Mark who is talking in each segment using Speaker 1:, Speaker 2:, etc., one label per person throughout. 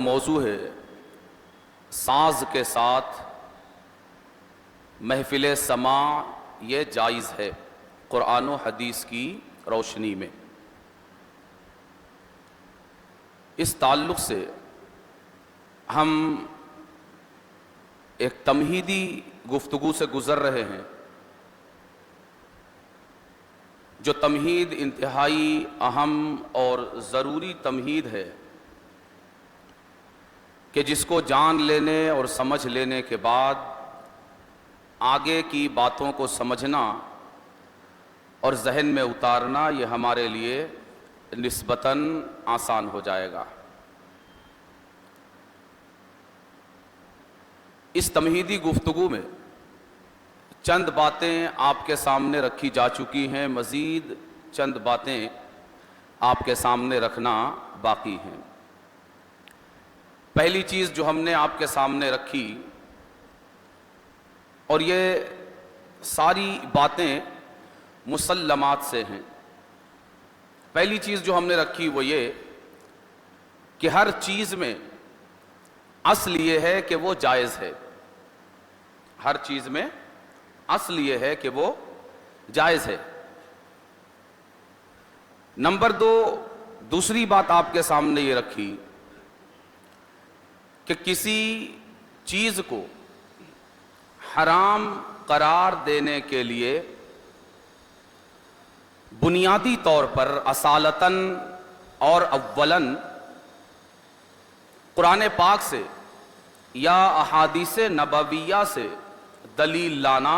Speaker 1: موضوع ہے ساز کے ساتھ محفل سماع یہ جائز ہے قرآن و حدیث کی روشنی میں۔ اس تعلق سے ہم ایک تمہیدی گفتگو سے گزر رہے ہیں، جو تمہید انتہائی اہم اور ضروری تمہید ہے کہ جس کو جان لینے اور سمجھ لینے کے بعد آگے کی باتوں کو سمجھنا اور ذہن میں اتارنا یہ ہمارے لیے نسبتاً آسان ہو جائے گا۔ اس تمہیدی گفتگو میں چند باتیں آپ کے سامنے رکھی جا چکی ہیں، مزید چند باتیں آپ کے سامنے رکھنا باقی ہیں۔ پہلی چیز جو ہم نے آپ کے سامنے رکھی، اور یہ ساری باتیں مسلمات سے ہیں، پہلی چیز جو ہم نے رکھی وہ یہ کہ ہر چیز میں اصل یہ ہے کہ وہ جائز ہے۔ ہر چیز میں اصل یہ ہے کہ وہ جائز ہے۔ نمبر دو، دوسری بات آپ کے سامنے یہ رکھی کہ کسی چیز کو حرام قرار دینے کے لیے بنیادی طور پر اصالتاً اور اولاً قرآن پاک سے یا احادیث نبویہ سے دلیل لانا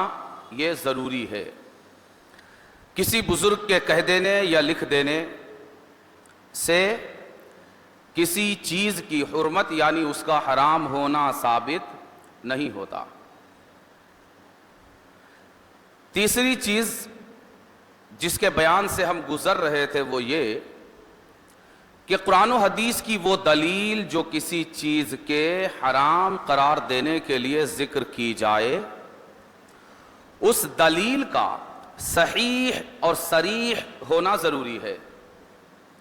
Speaker 1: یہ ضروری ہے۔ کسی بزرگ کے کہہ دینے یا لکھ دینے سے کسی چیز کی حرمت یعنی اس کا حرام ہونا ثابت نہیں ہوتا۔ تیسری چیز جس کے بیان سے ہم گزر رہے تھے وہ یہ کہ قرآن و حدیث کی وہ دلیل جو کسی چیز کے حرام قرار دینے کے لیے ذکر کی جائے، اس دلیل کا صحیح اور صریح ہونا ضروری ہے۔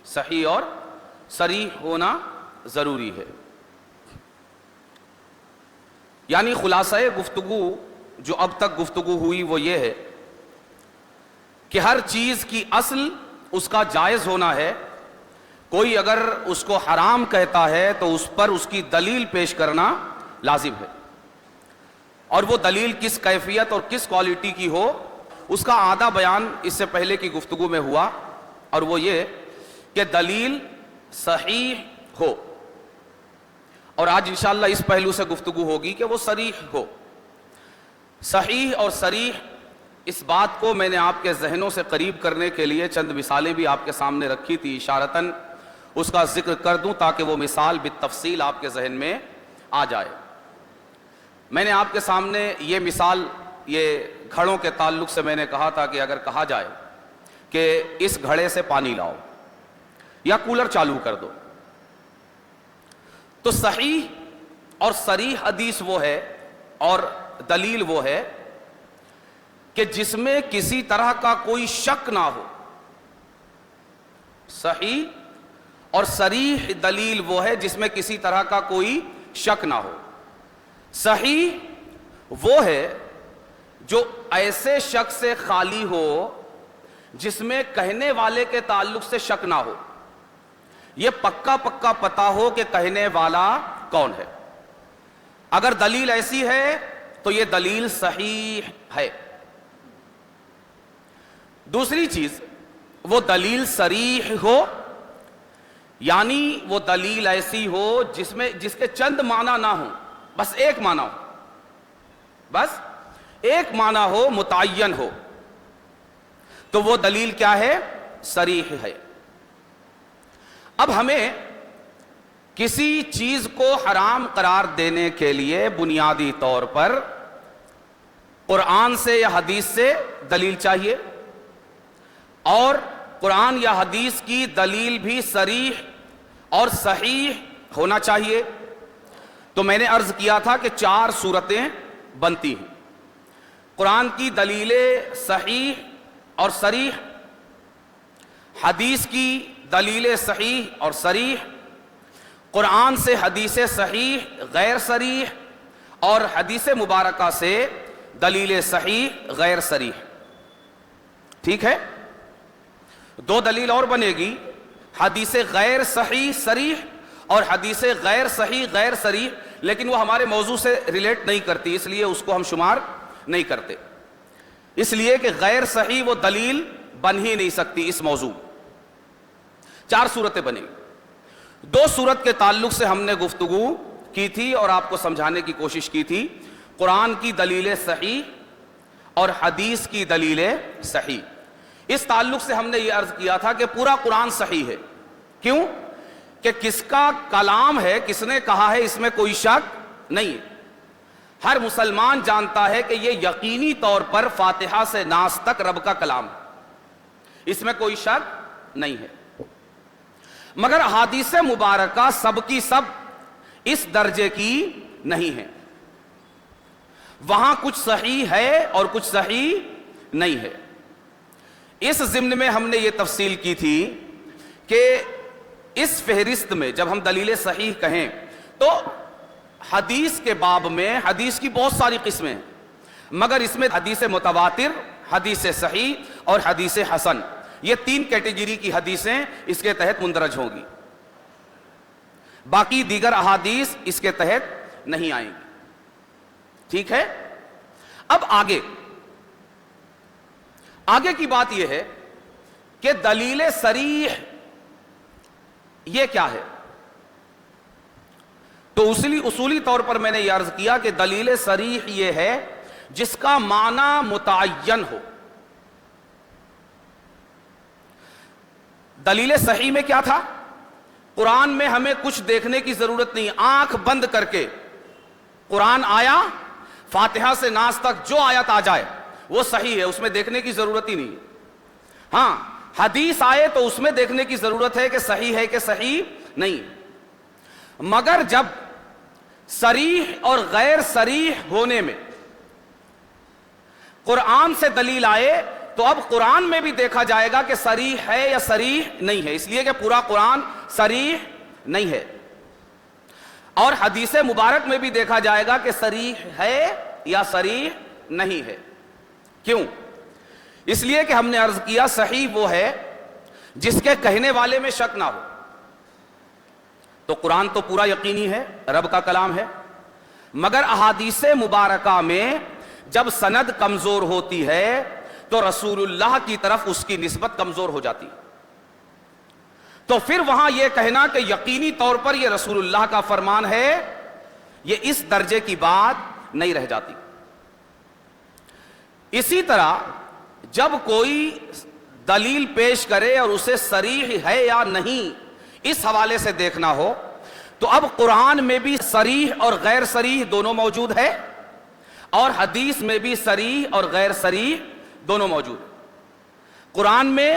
Speaker 1: صحیح اور صریح ہونا ضروری ہے۔ یعنی خلاصہ گفتگو جو اب تک گفتگو ہوئی وہ یہ ہے کہ ہر چیز کی اصل اس کا جائز ہونا ہے۔ کوئی اگر اس کو حرام کہتا ہے تو اس پر اس کی دلیل پیش کرنا لازم ہے، اور وہ دلیل کس کیفیت اور کس کوالٹی کی ہو اس کا آدھا بیان اس سے پہلے کی گفتگو میں ہوا، اور وہ یہ کہ دلیل صحیح ہو، اور آج انشاءاللہ اس پہلو سے گفتگو ہوگی کہ وہ صریح ہو۔ صحیح اور صریح اس بات کو میں نے آپ کے ذہنوں سے قریب کرنے کے لیے چند مثالیں بھی آپ کے سامنے رکھی تھی، اشارتاً اس کا ذکر کر دوں تاکہ وہ مثال بالتفصیل آپ کے ذہن میں آ جائے۔ میں نے آپ کے سامنے یہ مثال یہ گھڑوں کے تعلق سے میں نے کہا تھا کہ اگر کہا جائے کہ اس گھڑے سے پانی لاؤ یا کولر چالو کر دو، تو صحیح اور صریح حدیث وہ ہے اور دلیل وہ ہے کہ جس میں کسی طرح کا کوئی شک نہ ہو۔ صحیح اور صریح دلیل وہ ہے جس میں کسی طرح کا کوئی شک نہ ہو۔ صحیح وہ ہے جو ایسے شک سے خالی ہو جس میں کہنے والے کے تعلق سے شک نہ ہو، یہ پکا پکا پتا ہو کہ کہنے والا کون ہے۔ اگر دلیل ایسی ہے تو یہ دلیل صحیح ہے۔ دوسری چیز، وہ دلیل صریح ہو، یعنی وہ دلیل ایسی ہو جس کے چند معنی نہ ہوں، بس ایک معنی ہو، بس ایک معنی ہو، متعین ہو، تو وہ دلیل کیا ہے؟ صریح ہے۔ اب ہمیں کسی چیز کو حرام قرار دینے کے لیے بنیادی طور پر قرآن سے یا حدیث سے دلیل چاہیے، اور قرآن یا حدیث کی دلیل بھی صریح اور صحیح ہونا چاہیے۔ تو میں نے عرض کیا تھا کہ 4 صورتیں بنتی ہیں۔ قرآن کی دلیل صحیح اور صریح، حدیث کی دلیل صحیح اور صریح، قرآن سے حدیث صحیح غیر صریح اور حدیث مبارکہ سے دلیل صحیح غیر صریح. ٹھیک ہے, دو دلیل اور بنے گی, حدیث غیر صحیح صریح اور حدیث غیر صحیح غیر صریح, لیکن وہ ہمارے موضوع سے ریلیٹ نہیں کرتی, اس لیے اس کو ہم شمار نہیں کرتے, اس لیے کہ غیر صحیح وہ دلیل بن ہی نہیں سکتی اس موضوع. چار صورتیں بنیں گی. دو صورت کے تعلق سے ہم نے گفتگو کی تھی اور آپ کو سمجھانے کی کوشش کی تھی, قرآن کی دلیل صحیح اور حدیث کی دلیل صحیح. اس تعلق سے ہم نے یہ عرض کیا تھا کہ پورا قرآن صحیح ہے. کیوں؟ کہ کس کا کلام ہے, کس نے کہا ہے, اس میں کوئی شک نہیں ہے. ہر مسلمان جانتا ہے کہ یہ یقینی طور پر فاتحہ سے ناس تک رب کا کلام ہے, اس میں کوئی شک نہیں ہے. مگر احادیث مبارکہ سب کی سب اس درجے کی نہیں ہے, وہاں کچھ صحیح ہے اور کچھ صحیح نہیں ہے. اس ضمن میں ہم نے یہ تفصیل کی تھی کہ اس فہرست میں جب ہم دلیل صحیح کہیں تو حدیث کے باب میں حدیث کی بہت ساری قسمیں ہیں, مگر اس میں حدیث متواتر, حدیث صحیح اور حدیث حسن, یہ تین کیٹیگری کی حدیثیں اس کے تحت مندرج ہوں گی. باقی دیگر احادیث اس کے تحت نہیں آئیں گی. ٹھیک ہے, اب آگے کی بات یہ ہے کہ دلیل صریح یہ کیا ہے. تو اصولی طور پر میں نے یہ عرض کیا کہ دلیل صریح یہ ہے جس کا معنی متعین ہو. دلیل صحیح میں کیا تھا؟ قرآن میں ہمیں کچھ دیکھنے کی ضرورت نہیں, آنکھ بند کر کے قرآن آیا, فاتحہ سے ناس تک جو آیت آ جائے وہ صحیح ہے, اس میں دیکھنے کی ضرورت ہی نہیں. ہاں حدیث آئے تو اس میں دیکھنے کی ضرورت ہے کہ صحیح ہے کہ صحیح نہیں. مگر جب صریح اور غیر صریح ہونے میں قرآن سے دلیل آئے تو اب قرآن میں بھی دیکھا جائے گا کہ صریح ہے یا صریح نہیں ہے, اس لیے کہ پورا قرآن صریح نہیں ہے. اور حدیث مبارک میں بھی دیکھا جائے گا کہ صریح ہے یا صریح نہیں ہے. کیوں؟ اس لیے کہ ہم نے عرض کیا صحیح وہ ہے جس کے کہنے والے میں شک نہ ہو. تو قرآن تو پورا یقینی ہے, رب کا کلام ہے, مگر احادیث مبارکہ میں جب سند کمزور ہوتی ہے تو رسول اللہ کی طرف اس کی نسبت کمزور ہو جاتی. تو پھر وہاں یہ کہنا کہ یقینی طور پر یہ رسول اللہ کا فرمان ہے, یہ اس درجے کی بات نہیں رہ جاتی. اسی طرح جب کوئی دلیل پیش کرے اور اسے صریح ہے یا نہیں اس حوالے سے دیکھنا ہو تو اب قرآن میں بھی صریح اور غیر صریح دونوں موجود ہے, اور حدیث میں بھی صریح اور غیر صریح دونوں موجود. قرآن میں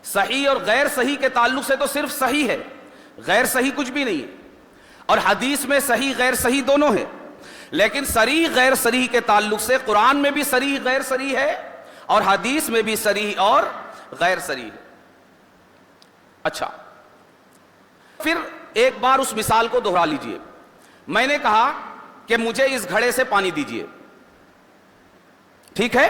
Speaker 1: صحیح اور غیر صحیح کے تعلق سے تو صرف صحیح ہے, غیر صحیح کچھ بھی نہیں ہے, اور حدیث میں صحیح غیر صحیح دونوں ہے. لیکن صریح غیر صریح کے تعلق سے قرآن میں بھی صریح غیر صریح ہے اور حدیث میں بھی صریح اور غیر صریح ہے. اچھا, پھر ایک بار اس مثال کو دہرا لیجئے. میں نے کہا کہ مجھے اس گھڑے سے پانی دیجئے, ٹھیک ہے؟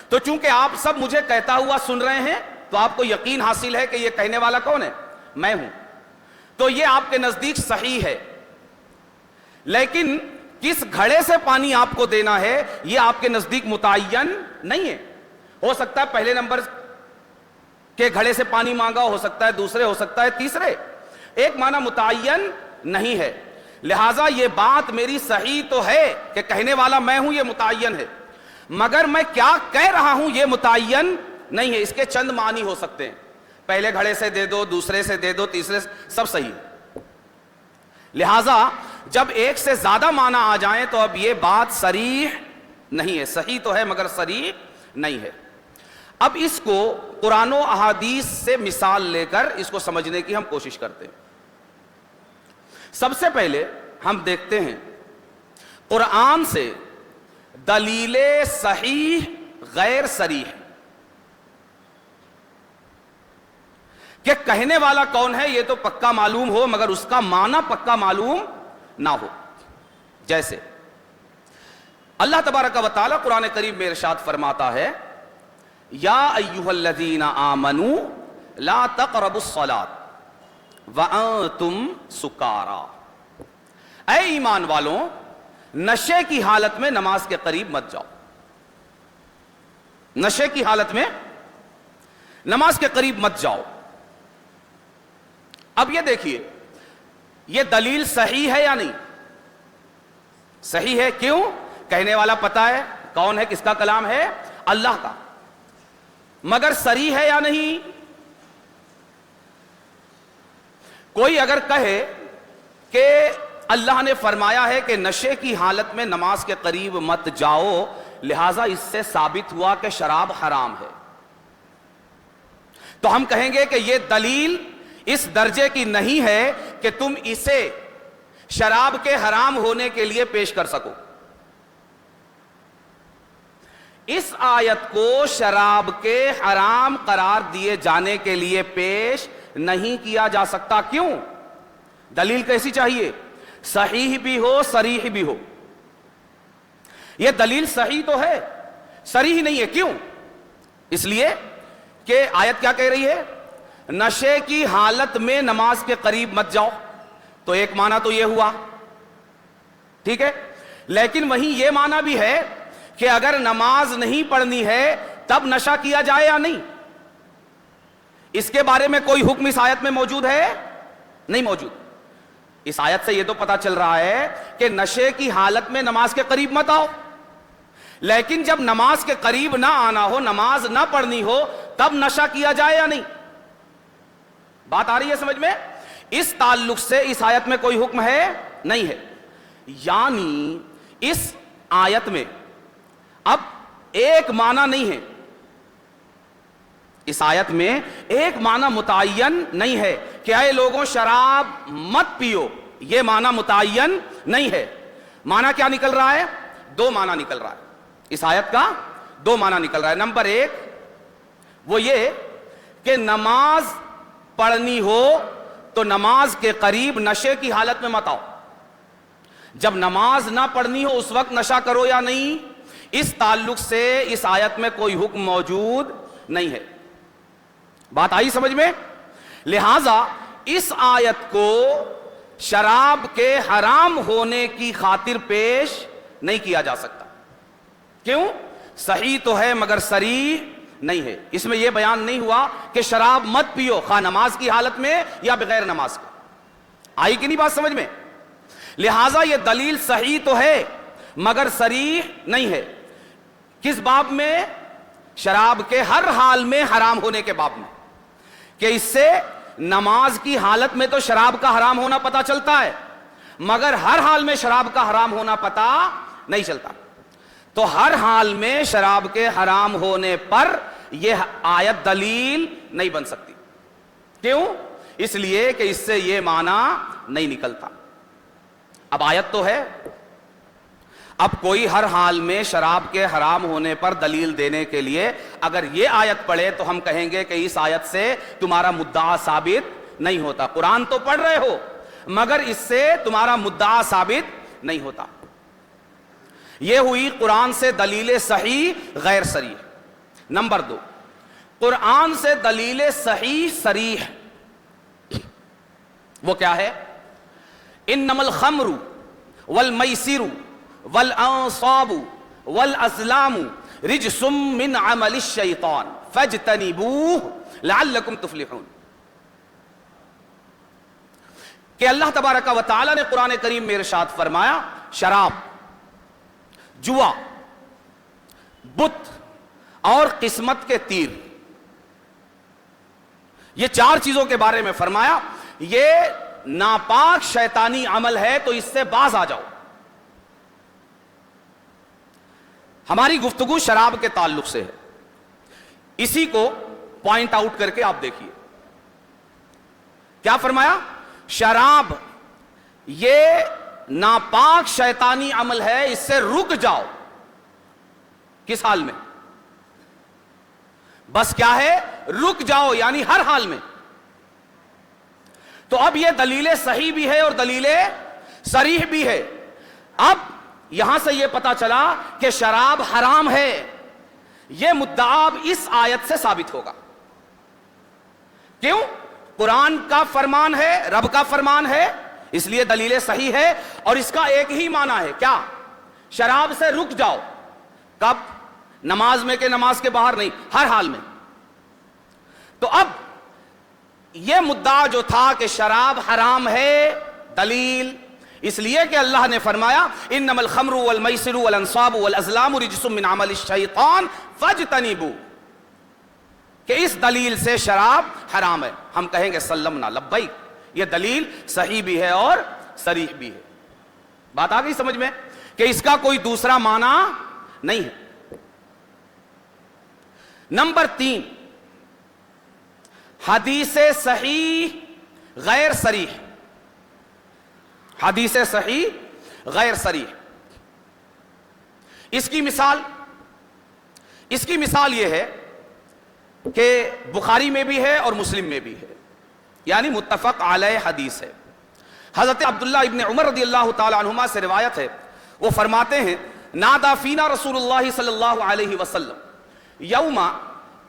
Speaker 1: تو چونکہ آپ سب مجھے کہتا ہوا سن رہے ہیں تو آپ کو یقین حاصل ہے کہ یہ کہنے والا کون ہے؟ میں ہوں. تو یہ آپ کے نزدیک صحیح ہے, لیکن کس گھڑے سے پانی آپ کو دینا ہے یہ آپ کے نزدیک متعین نہیں ہے. ہو سکتا ہے پہلے نمبر کے گھڑے سے پانی مانگا, ہو سکتا ہے دوسرے, ہو سکتا ہے تیسرے, ایک معنی متعین نہیں ہے. لہٰذا یہ بات میری صحیح تو ہے کہ کہنے والا میں ہوں, یہ متعین ہے, مگر میں کیا کہہ رہا ہوں یہ متعین نہیں ہے. اس کے چند معنی ہو سکتے ہیں, پہلے گھڑے سے دے دو, دوسرے سے دے دو, تیسرے سے, سب صحیح. لہٰذا جب ایک سے زیادہ معنی آ جائیں تو اب یہ بات صریح نہیں ہے, صحیح تو ہے مگر صریح نہیں ہے. اب اس کو قرآن و احادیث سے مثال لے کر اس کو سمجھنے کی ہم کوشش کرتے ہیں. سب سے پہلے ہم دیکھتے ہیں قرآن سے دلیل صحیح غیر صریح کہ کہنے والا کون ہے یہ تو پکا معلوم ہو مگر اس کا معنی پکا معلوم نہ ہو. جیسے اللہ تبارک و تعالی قرآن کریم میں ارشاد فرماتا ہے یا ایھا الذین آمنوا لا تقربوا الصلاۃ وانتم سکارا، اے ایمان والوں نشے کی حالت میں نماز کے قریب مت جاؤ. نشے کی حالت میں نماز کے قریب مت جاؤ. اب یہ دیکھیے یہ دلیل صحیح ہے یا نہیں؟ صحیح ہے. کیوں؟ کہنے والا پتا ہے کون ہے، کس کا کلام ہے؟ اللہ کا. مگر صریح ہے یا نہیں؟ کوئی اگر کہے کہ اللہ نے فرمایا ہے کہ نشے کی حالت میں نماز کے قریب مت جاؤ، لہذا اس سے ثابت ہوا کہ شراب حرام ہے، تو ہم کہیں گے کہ یہ دلیل اس درجے کی نہیں ہے کہ تم اسے شراب کے حرام ہونے کے لیے پیش کر سکو. اس آیت کو شراب کے حرام قرار دیے جانے کے لیے پیش نہیں کیا جا سکتا. کیوں؟ دلیل کیسی چاہیے؟ صحیح بھی ہو صریح بھی ہو. یہ دلیل صحیح تو ہے، صریح نہیں ہے. کیوں؟ اس لیے کہ آیت کیا کہہ رہی ہے؟ نشے کی حالت میں نماز کے قریب مت جاؤ. تو ایک معنی تو یہ ہوا، ٹھیک ہے. لیکن وہیں یہ معنی بھی ہے کہ اگر نماز نہیں پڑھنی ہے تب نشہ کیا جائے یا نہیں. اس کے بارے میں کوئی حکم اس آیت میں موجود ہے؟ نہیں موجود. اس آیت سے یہ تو پتا چل رہا ہے کہ نشے کی حالت میں نماز کے قریب مت آؤ. لیکن جب نماز کے قریب نہ آنا ہو، نماز نہ پڑھنی ہو، تب نشہ کیا جائے یا نہیں؟ بات آ رہی ہے سمجھ میں؟ اس تعلق سے اس آیت میں کوئی حکم ہے؟ نہیں ہے. یعنی اس آیت میں اب ایک معنی نہیں ہے، اس آیت میں ایک معنی متعین نہیں ہے کہ اے لوگوں شراب مت پیو، یہ معنی متعین نہیں ہے. معنی کیا نکل رہا ہے؟ دو معنی نکل رہا ہے. اس آیت کا دو معنی نکل رہا ہے. نمبر ایک وہ یہ کہ نماز پڑھنی ہو تو نماز کے قریب نشے کی حالت میں مت آؤ. جب نماز نہ پڑھنی ہو اس وقت نشہ کرو یا نہیں، اس تعلق سے اس آیت میں کوئی حکم موجود نہیں ہے. بات آئی سمجھ میں؟ لہذا اس آیت کو شراب کے حرام ہونے کی خاطر پیش نہیں کیا جا سکتا. کیوں؟ صحیح تو ہے مگر صریح نہیں ہے. اس میں یہ بیان نہیں ہوا کہ شراب مت پیو، خواہ نماز کی حالت میں یا بغیر نماز کے. آئی کہ نہیں بات سمجھ میں؟ لہذا یہ دلیل صحیح تو ہے مگر صریح نہیں ہے. کس باب میں؟ شراب کے ہر حال میں حرام ہونے کے باب میں، کہ اس سے نماز کی حالت میں تو شراب کا حرام ہونا پتہ چلتا ہے مگر ہر حال میں شراب کا حرام ہونا پتہ نہیں چلتا. تو ہر حال میں شراب کے حرام ہونے پر یہ آیت دلیل نہیں بن سکتی. کیوں؟ اس لیے کہ اس سے یہ معنی نہیں نکلتا. اب آیت تو ہے، اب کوئی ہر حال میں شراب کے حرام ہونے پر دلیل دینے کے لیے اگر یہ آیت پڑھے تو ہم کہیں گے کہ اس آیت سے تمہارا مدعا ثابت نہیں ہوتا. قرآن تو پڑھ رہے ہو مگر اس سے تمہارا مدعا ثابت نہیں ہوتا. یہ ہوئی قرآن سے دلیل صحیح غیر صریح. نمبر دو، قرآن سے دلیل صحیح صریح وہ کیا ہے؟ انما الخمر والمیسر والانصاب والازلام رجس من عمل الشیطان فاجتنبوه لعلکم تفلحون. کہ اللہ تبارک و تعالی نے قرآن کریم میں ارشاد فرمایا شراب، جوا، بت اور قسمت کے تیر، یہ چار چیزوں کے بارے میں فرمایا یہ ناپاک شیطانی عمل ہے تو اس سے باز آ جاؤ. ہماری گفتگو شراب کے تعلق سے ہے، اسی کو پوائنٹ آؤٹ کر کے آپ دیکھیے کیا فرمایا. شراب یہ ناپاک شیطانی عمل ہے، اس سے رک جاؤ. کس حال میں؟ بس کیا ہے؟ رک جاؤ، یعنی ہر حال میں. تو اب یہ دلیل صحیح بھی ہے اور دلیل صریح بھی ہے. اب یہاں سے یہ پتا چلا کہ شراب حرام ہے. یہ مدعا اب اس آیت سے ثابت ہوگا. کیوں؟ قرآن کا فرمان ہے, رب کا فرمان ہے, اس لیے دلیل صحیح ہے. اور اس کا ایک ہی معنی ہے, کیا؟ شراب سے رک جاؤ. کب؟ نماز میں کہ نماز کے باہر نہیں, ہر حال میں. تو اب یہ مدعا جو تھا کہ شراب حرام ہے, دلیل اس لیے کہ اللہ نے فرمایا انما الخمر والمیسر والانصاب والازلام رجس من عمل الشیطان فاجتنبوا, کہ اس دلیل سے شراب حرام ہے. ہم کہیں گے سلمنا لبیک, یہ دلیل صحیح بھی ہے اور صریح بھی ہے. بات آ گئی سمجھ میں کہ اس کا کوئی دوسرا معنی نہیں ہے. نمبر 3, حدیث صحیح غیر صریح. حدیث صحیح غیر صریح, اس کی مثال یہ ہے کہ بخاری میں بھی ہے اور مسلم میں بھی ہے, یعنی متفق علیہ حدیث ہے. حضرت عبداللہ ابن عمر رضی اللہ تعالی عنہما سے روایت ہے, وہ فرماتے ہیں نادا فینا رسول اللہ صلی اللہ علیہ وسلم یوم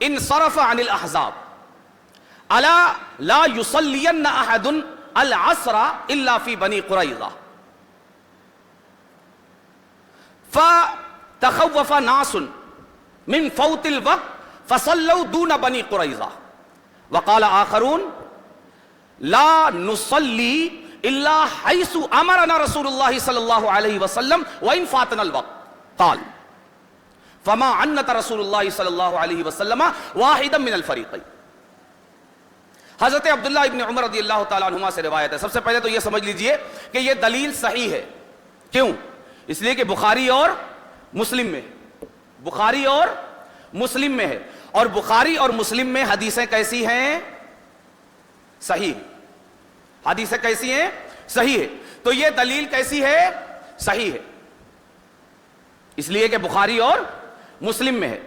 Speaker 1: انصرف عن الاحزاب الا لا يصلين احد العصر الا في بني قريظة فتخوف ناس من فوت الوقت فصلوا دون بني قريظة وقال آخرون لا نصلي الا حيث امرنا رسول الله صلى الله عليه وسلم وان فاتنا الوقت قال فما عنت رسول اللہ صلی اللہ علیہ وسلم واحدا من الفریقین. حضرت عبداللہ ابن عمر رضی اللہ تعالیٰ عنہما سے روایت ہے. سب سے پہلے تو یہ سمجھ لیجئے کہ یہ دلیل صحیح ہے. کیوں؟ اس لیے کہ بخاری اور مسلم میں, بخاری اور مسلم میں ہے, اور بخاری اور مسلم میں حدیثیں کیسی ہیں؟ صحیح. حدیثیں کیسی ہیں؟ صحیح ہے. تو یہ دلیل کیسی ہے؟ صحیح ہے. اس لیے کہ بخاری اور مسلم میں ہے.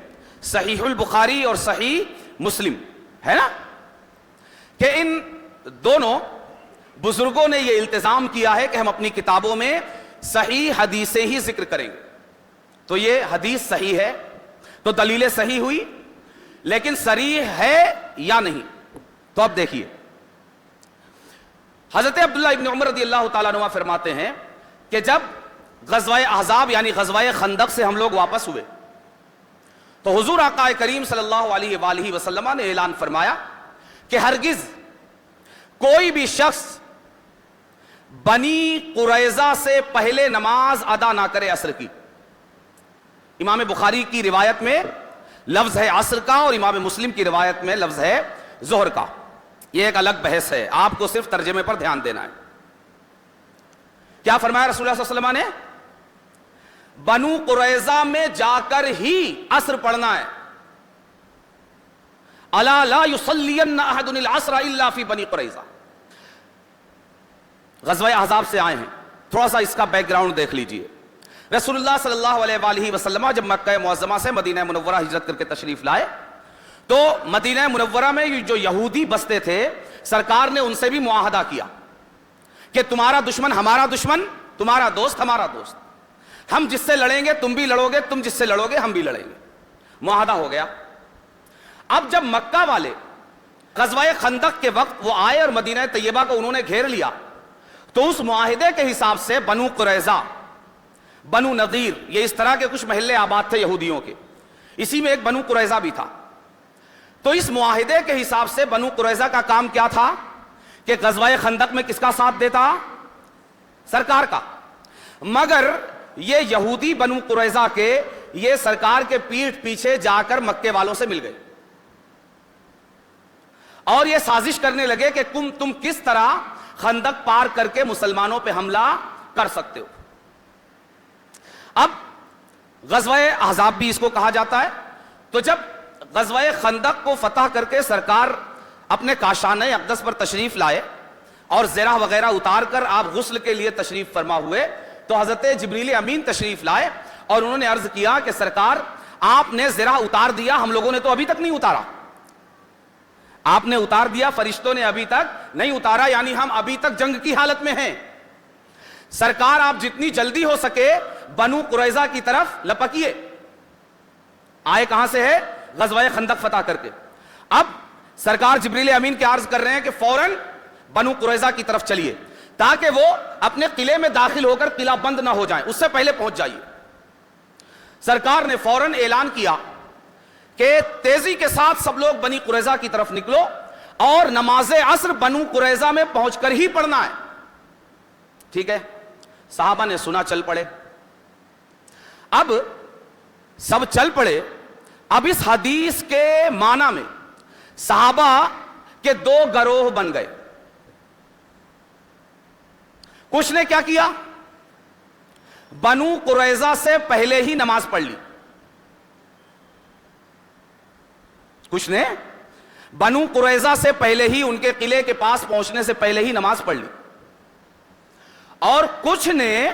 Speaker 1: صحیح البخاری اور صحیح مسلم ہے نا, کہ ان دونوں بزرگوں نے یہ التزام کیا ہے کہ ہم اپنی کتابوں میں صحیح حدیثیں ہی ذکر کریں گے. تو یہ حدیث صحیح ہے تو دلیل صحیح ہوئی, لیکن صریح ہے یا نہیں؟ تو اب دیکھیے, حضرت عبداللہ ابن عمر رضی اللہ تعالیٰ عنہ فرماتے ہیں کہ جب غزوہ احزاب یعنی غزوہ خندق سے ہم لوگ واپس ہوئے تو حضور آقا کریم صلی اللہ علیہ وآلہ وسلم نے اعلان فرمایا کہ ہرگز کوئی بھی شخص بنی قریظہ سے پہلے نماز ادا نہ کرے عصر کی. امام بخاری کی روایت میں لفظ ہے عصر کا اور امام مسلم کی روایت میں لفظ ہے ظہر کا. یہ ایک الگ بحث ہے, آپ کو صرف ترجمے پر دھیان دینا ہے. کیا فرمایا رسول اللہ صلی اللہ علیہ وسلم نے؟ بنو قریظہ میں جا کر ہی عصر پڑھنا ہے. الا لا يصلين احد العصر الا في بني قریظہ. غزوہ احزاب سے آئے ہیں, تھوڑا سا اس کا بیک گراؤنڈ دیکھ لیجئے. رسول اللہ صلی اللہ علیہ وآلہ وسلم جب مکہ معظمہ سے مدینہ منورہ ہجرت کر کے تشریف لائے تو مدینہ منورہ میں جو یہودی بستے تھے, سرکار نے ان سے بھی معاہدہ کیا کہ تمہارا دشمن ہمارا دشمن, تمہارا دوست ہمارا دوست, ہم جس سے لڑیں گے تم بھی لڑو گے, تم جس سے لڑو گے ہم بھی لڑیں گے. معاہدہ ہو گیا. اب جب مکہ والے غزوہ خندق کے وقت وہ آئے اور مدینہ طیبہ کو انہوں نے گھیر لیا تو اس معاہدے کے حساب سے بنو قریظہ, بنو نذیر, یہ اس طرح کے کچھ محلے آباد تھے یہودیوں کے, اسی میں ایک بنو قریظہ بھی تھا. تو اس معاہدے کے حساب سے بنو قریظہ کا کام کیا تھا کہ غزوہ خندق میں کس کا ساتھ دیتا؟ سرکار کا. مگر یہ یہودی بنو قریظہ کے یہ سرکار کے پیٹھ پیچھے جا کر مکے والوں سے مل گئے اور یہ سازش کرنے لگے کہ تم کس طرح خندق پار کر کے مسلمانوں پہ حملہ کر سکتے ہو. اب غزوہ احزاب بھی اس کو کہا جاتا ہے. تو جب غزوہ خندق کو فتح کر کے سرکار اپنے کاشانہ اقدس پر تشریف لائے اور زرہ وغیرہ اتار کر آپ غسل کے لیے تشریف فرما ہوئے تو حضرت جبریل امین تشریف لائے اور انہوں نے عرض کیا کہ سرکار آپ نے زرہ اتار دیا, ہم لوگوں نے تو ابھی تک نہیں اتارا. آپ نے اتار دیا, فرشتوں نے ابھی تک نہیں اتارا, یعنی ہم ابھی تک جنگ کی حالت میں ہیں. سرکار آپ جتنی جلدی ہو سکے بنو قریظہ کی طرف لپکیے. آئے کہاں سے ہے؟ غزوہ خندق فتح کر کے. اب سرکار جبریل امین کے عرض کر رہے ہیں کہ فوراً بنو قریظہ کی طرف چلیے تاکہ وہ اپنے قلعے میں داخل ہو کر قلعہ بند نہ ہو جائیں, اس سے پہلے پہنچ جائیے. سرکار نے فوراً اعلان کیا کہ تیزی کے ساتھ سب لوگ بنی قریظہ کی طرف نکلو اور نماز عصر بنو قریظہ میں پہنچ کر ہی پڑھنا ہے. ٹھیک ہے, صحابہ نے سنا, چل پڑے. اب سب چل پڑے. اب اس حدیث کے معنی میں صحابہ کے دو گروہ بن گئے. کچھ نے کیا کیا؟ بنو قریظہ سے پہلے ہی نماز پڑھ لی. کچھ نے بنو قریظہ سے پہلے ہی, ان کے قلعے کے پاس پہنچنے سے پہلے ہی نماز پڑھ لی, اور کچھ نے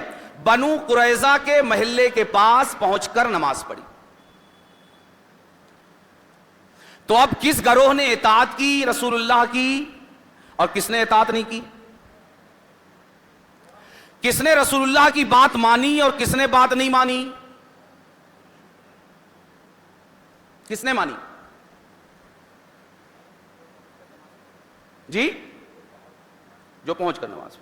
Speaker 1: بنو قریظہ کے محلے کے پاس پہنچ کر نماز پڑھی. تو اب کس گروہ نے اطاعت کی رسول اللہ کی اور کس نے اطاعت نہیں کی؟ کس نے رسول اللہ کی بات مانی اور کس نے بات نہیں مانی؟ کس نے مانی؟ جی, جو پہنچ کر نماز.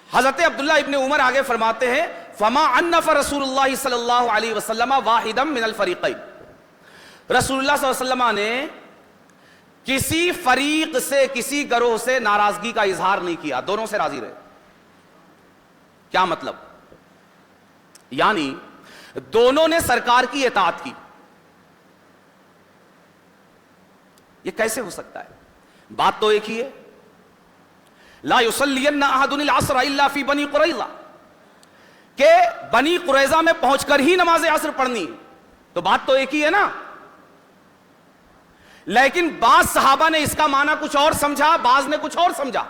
Speaker 1: حضرت عبداللہ ابن عمر آگے فرماتے ہیں فما عنف رسول اللہ صلی اللہ علیہ وسلم واحدا من الفریقین. رسول اللہ صلی اللہ علیہ وسلم نے کسی فریق سے, کسی گروہ سے ناراضگی کا اظہار نہیں کیا, دونوں سے راضی رہے. کیا مطلب؟ یعنی دونوں نے سرکار کی اطاعت کی. یہ کیسے ہو سکتا ہے؟ بات تو ایک ہی ہے, لا یصلین احد العصر الا فی بنی قریظہ, کہ بنی قریظہ میں پہنچ کر ہی نماز عصر پڑھنی. تو بات تو ایک ہی ہے نا. لیکن بعض صحابہ نے اس کا معنی کچھ اور سمجھا, بعض نے کچھ اور سمجھا,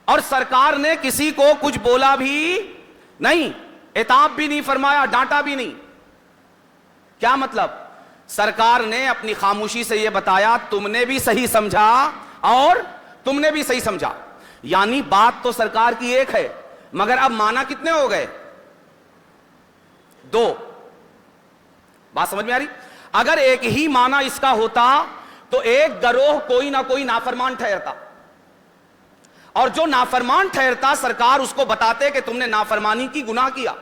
Speaker 1: اور سرکار نے کسی کو کچھ بولا بھی نہیں, عتاب بھی نہیں فرمایا, ڈانٹا بھی نہیں. کیا مطلب؟ سرکار نے اپنی خاموشی سے یہ بتایا تم نے بھی صحیح سمجھا اور تم نے بھی صحیح سمجھا. یعنی بات تو سرکار کی ایک ہے, مگر اب معنی کتنے ہو گئے؟ دو. بات سمجھ میں آ رہی؟ اگر ایک ہی معنی اس کا ہوتا تو ایک گروہ کوئی نہ کوئی نافرمان ٹھہرتا, اور جو نافرمان ٹھہرتا سرکار اس کو بتاتے کہ تم نے نافرمانی کی, گناہ کیا.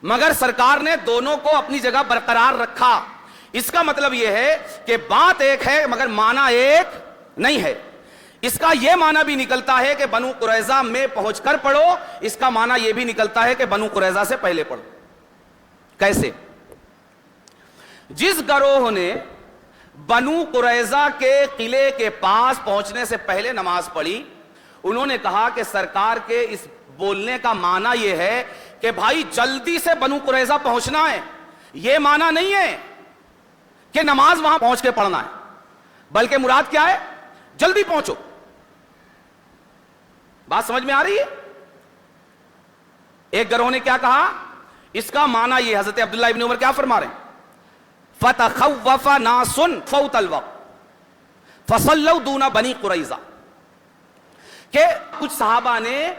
Speaker 1: مگر سرکار نے دونوں کو اپنی جگہ برقرار رکھا. اس کا مطلب یہ ہے کہ بات ایک ہے مگر معنی ایک نہیں ہے. اس کا یہ معنی بھی نکلتا ہے کہ بنو قریظہ میں پہنچ کر پڑھو, اس کا معنی یہ بھی نکلتا ہے کہ بنو قریظہ سے پہلے پڑھو. کیسے؟ جس گروہ نے بنو قریظہ کے قلعے کے پاس پہنچنے سے پہلے نماز پڑھی, انہوں نے کہا کہ سرکار کے اس بولنے کا معنی یہ ہے کہ بھائی جلدی سے بنو قریظہ پہنچنا ہے. یہ معنی نہیں ہے کہ نماز وہاں پہنچ کے پڑھنا ہے, بلکہ مراد کیا ہے؟ جلدی پہنچو. بات سمجھ میں آ رہی ہے؟ ایک گروہ نے کیا کہا, اس کا معنی یہ, حضرت عبداللہ ابن عمر کیا فرما رہے ہیں, فتخوف ناس فوت الوقت فصلوا دون بنی قریظہ, کہ کچھ صحابہ نے,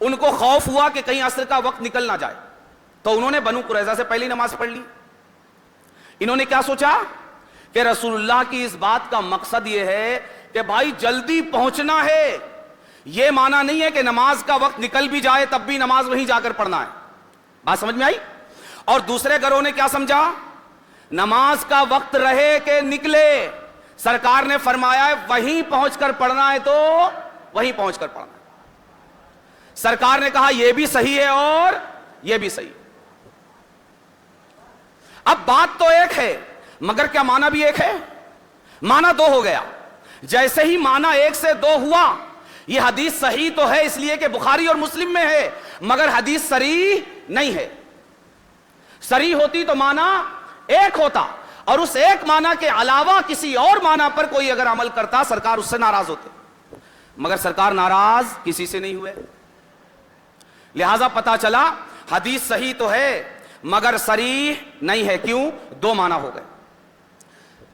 Speaker 1: ان کو خوف ہوا کہ کہیں عصر کا وقت نکل نہ جائے, تو انہوں نے بنو قریظہ سے پہلی نماز پڑھ لی. انہوں نے کیا سوچا کہ رسول اللہ کی اس بات کا مقصد یہ ہے کہ بھائی جلدی پہنچنا ہے, یہ معنی نہیں ہے کہ نماز کا وقت نکل بھی جائے تب بھی نماز وہیں جا کر پڑھنا ہے. بات سمجھ میں آئی؟ اور دوسرے گروہ نے کیا سمجھا, نماز کا وقت رہے کہ نکلے, سرکار نے فرمایا ہے وہیں پہنچ کر پڑھنا ہے تو وہیں پہنچ کر پڑھنا ہے. سرکار نے کہا یہ بھی صحیح ہے اور یہ بھی صحیح. اب بات تو ایک ہے مگر کیا معنی بھی ایک ہے؟ معنی دو ہو گیا. جیسے ہی معنی ایک سے دو ہوا, یہ حدیث صحیح تو ہے اس لیے کہ بخاری اور مسلم میں ہے, مگر حدیث صریح نہیں ہے. صریح ہوتی تو معنی ایک ہوتا, اور اس ایک معنی کے علاوہ کسی اور معنی پر کوئی اگر عمل کرتا سرکار اس سے ناراض ہوتے, مگر سرکار ناراض کسی سے نہیں ہوئے. لہذا پتا چلا حدیث صحیح تو ہے مگر صریح نہیں ہے. کیوں؟ دو معنی ہو گئے.